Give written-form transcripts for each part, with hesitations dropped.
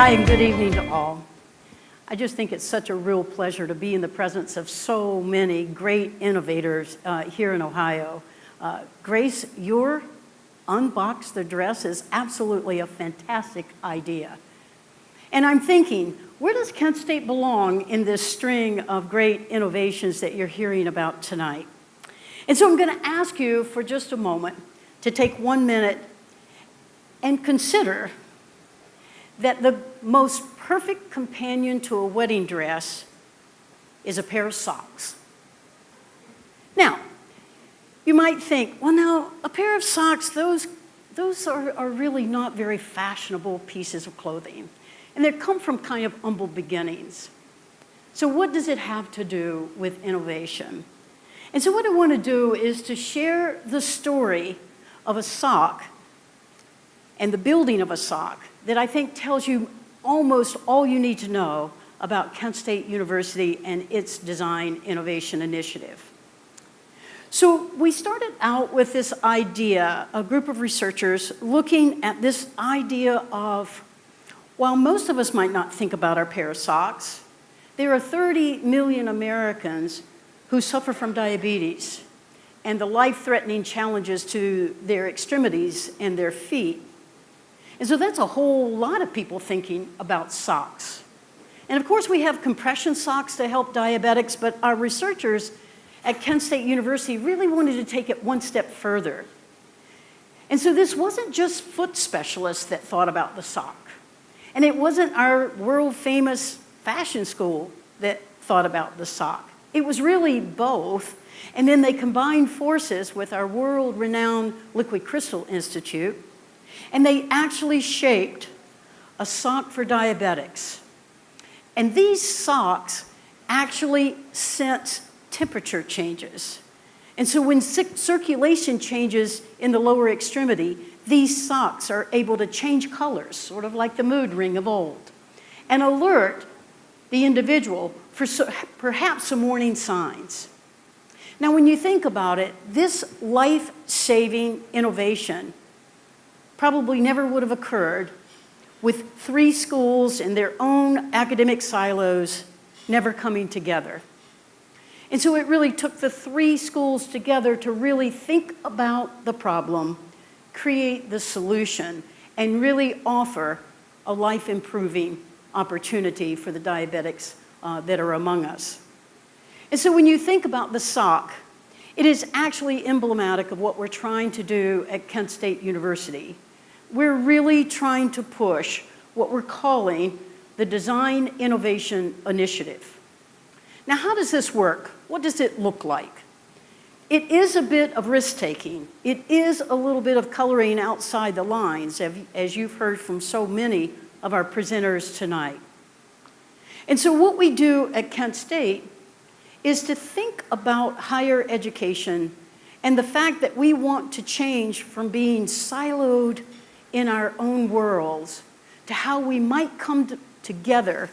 Hi, and good evening to all. I just think it's such a real pleasure to be in the presence of so many great innovators here in Ohio. Grace, your unbox the dress is absolutely a fantastic idea. And I'm thinking, where does Kent State belong in this string of great innovations that you're hearing about tonight? And so I'm going to ask you for just a moment to take 1 minute and consider that the most perfect companion to a wedding dress is a pair of socks. Now, you might think, well, now, a pair of socks, those are really not very fashionable pieces of clothing. And they come from kind of humble beginnings. So what does it have to do with innovation? And so what I want to do is to share the story of a sock and the building of a sock that I think tells you almost all you need to know about Kent State University and its design innovation initiative. So we started out with this idea, a group of researchers looking at this idea of, while most of us might not think about our pair of socks, there are 30 million Americans who suffer from diabetes and the life-threatening challenges to their extremities and their feet. And so that's a whole lot of people thinking about socks. And of course we have compression socks to help diabetics, but our researchers at Kent State University really wanted to take it one step further. And so this wasn't just foot specialists that thought about the sock. And it wasn't our world-famous fashion school that thought about the sock. It was really both. And then they combined forces with our world-renowned Liquid Crystal Institute, and they actually shaped a sock for diabetics. And these socks actually sense temperature changes. And so when circulation changes in the lower extremity, these socks are able to change colors, sort of like the mood ring of old, and alert the individual for perhaps some warning signs. Now, when you think about it, this life-saving innovation probably never would have occurred with 3 schools in their own academic silos never coming together. And so it really took the 3 schools together to really think about the problem, create the solution, and really offer a life-improving opportunity for the diabetics that are among us. And so when you think about the sock, it is actually emblematic of what we're trying to do at Kent State University. We're really trying to push what we're calling the Design Innovation Initiative. Now, how does this work? What does it look like? It is a bit of risk-taking. It is a little bit of coloring outside the lines, as you've heard from so many of our presenters tonight. And so what we do at Kent State is to think about higher education and the fact that we want to change from being siloed in our own worlds to how we might come together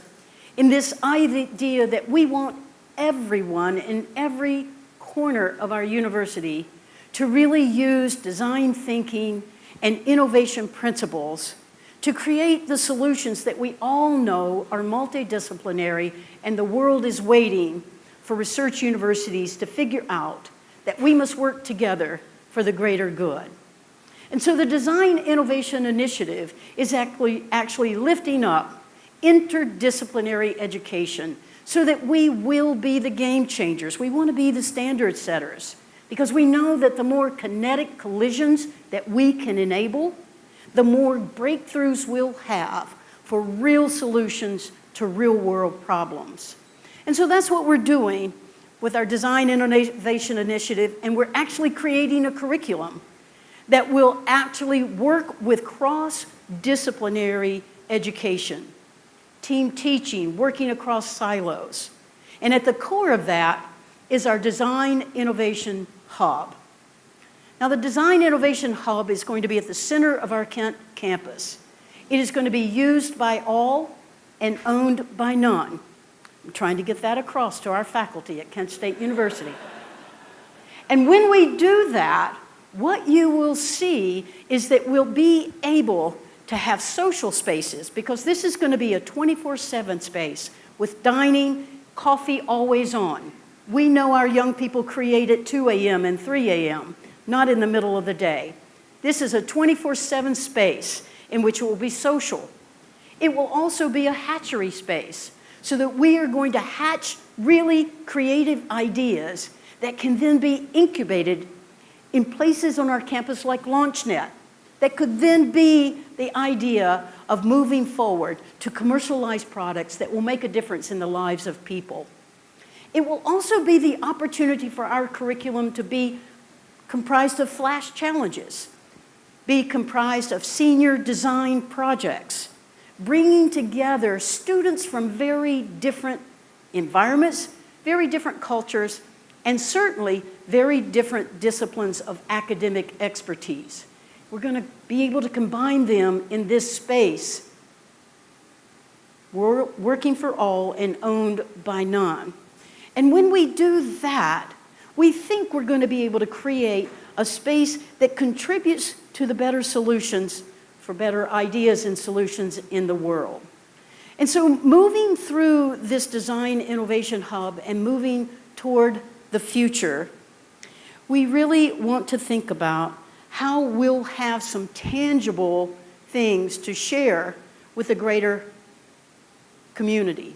in this idea that we want everyone in every corner of our university to really use design thinking and innovation principles to create the solutions that we all know are multidisciplinary, and the world is waiting for research universities to figure out that we must work together for the greater good. And so the Design Innovation Initiative is actually lifting up interdisciplinary education so that we will be the game changers. We want to be the standard setters because we know that the more kinetic collisions that we can enable, the more breakthroughs we'll have for real solutions to real world problems. And so that's what we're doing with our Design Innovation Initiative, and we're actually creating a curriculum that will actually work with cross-disciplinary education, team teaching, working across silos. And at the core of that is our Design Innovation Hub. Now, the Design Innovation Hub is going to be at the center of our Kent campus. It is going to be used by all and owned by none. I'm trying to get that across to our faculty at Kent State University. And when we do that, what you will see is that we'll be able to have social spaces, because this is going to be a 24/7 space with dining, coffee always on. We know our young people create at 2 a.m. and 3 a.m., not in the middle of the day. This is a 24/7 space in which it will be social. It will also be a hatchery space, so that we are going to hatch really creative ideas that can then be incubated in places on our campus like LaunchNet, that could then be the idea of moving forward to commercialize products that will make a difference in the lives of people. It will also be the opportunity for our curriculum to be comprised of flash challenges, be comprised of senior design projects, bringing together students from very different environments, very different cultures, and certainly very different disciplines of academic expertise. We're going to be able to combine them in this space. We're working for all and owned by none. And when we do that, we think we're going to be able to create a space that contributes to the better solutions for better ideas and solutions in the world. And so moving through this Design Innovation Hub and moving toward the future, we really want to think about how we'll have some tangible things to share with the greater community.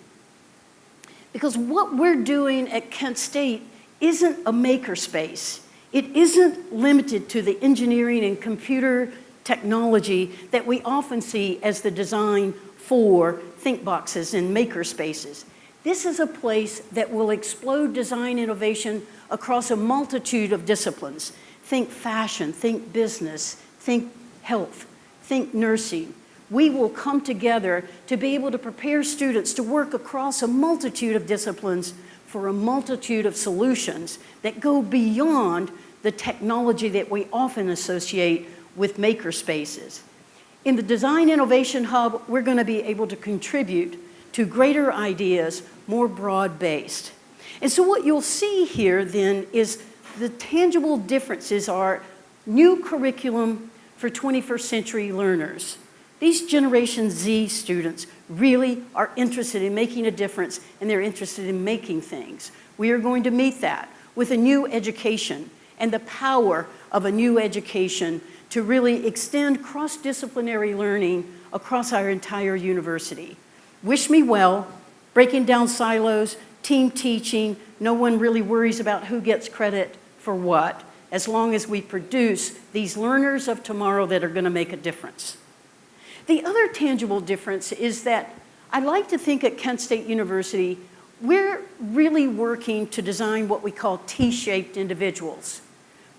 Because what we're doing at Kent State isn't a makerspace. It isn't limited to the engineering and computer technology that we often see as the design for think boxes and makerspaces. This is a place that will explode design innovation across a multitude of disciplines. Think fashion, think business, think health, think nursing. We will come together to be able to prepare students to work across a multitude of disciplines for a multitude of solutions that go beyond the technology that we often associate with makerspaces. In the Design Innovation Hub, we're going to be able to contribute to greater ideas, more broad-based. And so what you'll see here then is the tangible differences are new curriculum for 21st century learners. These Generation Z students really are interested in making a difference, and they're interested in making things. We are going to meet that with a new education and the power of a new education to really extend cross-disciplinary learning across our entire university. Wish me well, breaking down silos, team teaching, no one really worries about who gets credit for what, as long as we produce these learners of tomorrow that are going to make a difference. The other tangible difference is that I like to think at Kent State University, we're really working to design what we call T-shaped individuals.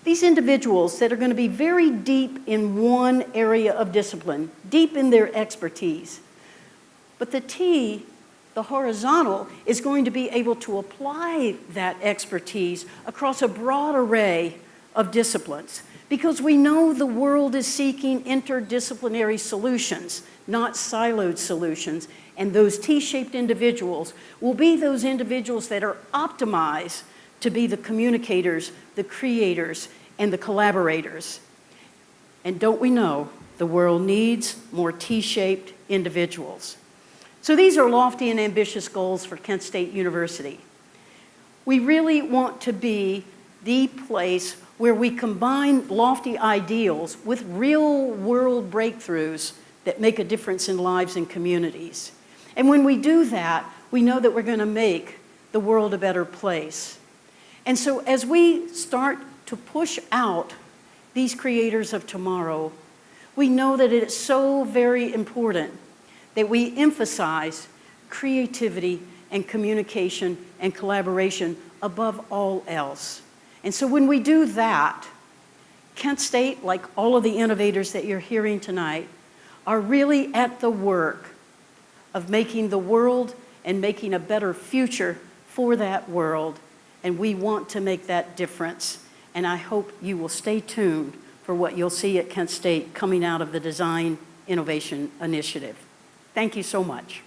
These individuals that are going to be very deep in one area of discipline, deep in their expertise. But the T, the horizontal, is going to be able to apply that expertise across a broad array of disciplines, because we know the world is seeking interdisciplinary solutions, not siloed solutions, and those T-shaped individuals will be those individuals that are optimized to be the communicators, the creators, and the collaborators. And don't we know the world needs more T-shaped individuals? So these are lofty and ambitious goals for Kent State University. We really want to be the place where we combine lofty ideals with real-world breakthroughs that make a difference in lives and communities. And when we do that, we know that we're going to make the world a better place. And so as we start to push out these creators of tomorrow, we know that it is so very important that we emphasize creativity and communication and collaboration above all else. And so when we do that, Kent State, like all of the innovators that you're hearing tonight, are really at the work of making the world and making a better future for that world. And we want to make that difference. And I hope you will stay tuned for what you'll see at Kent State coming out of the Design Innovation Initiative. Thank you so much.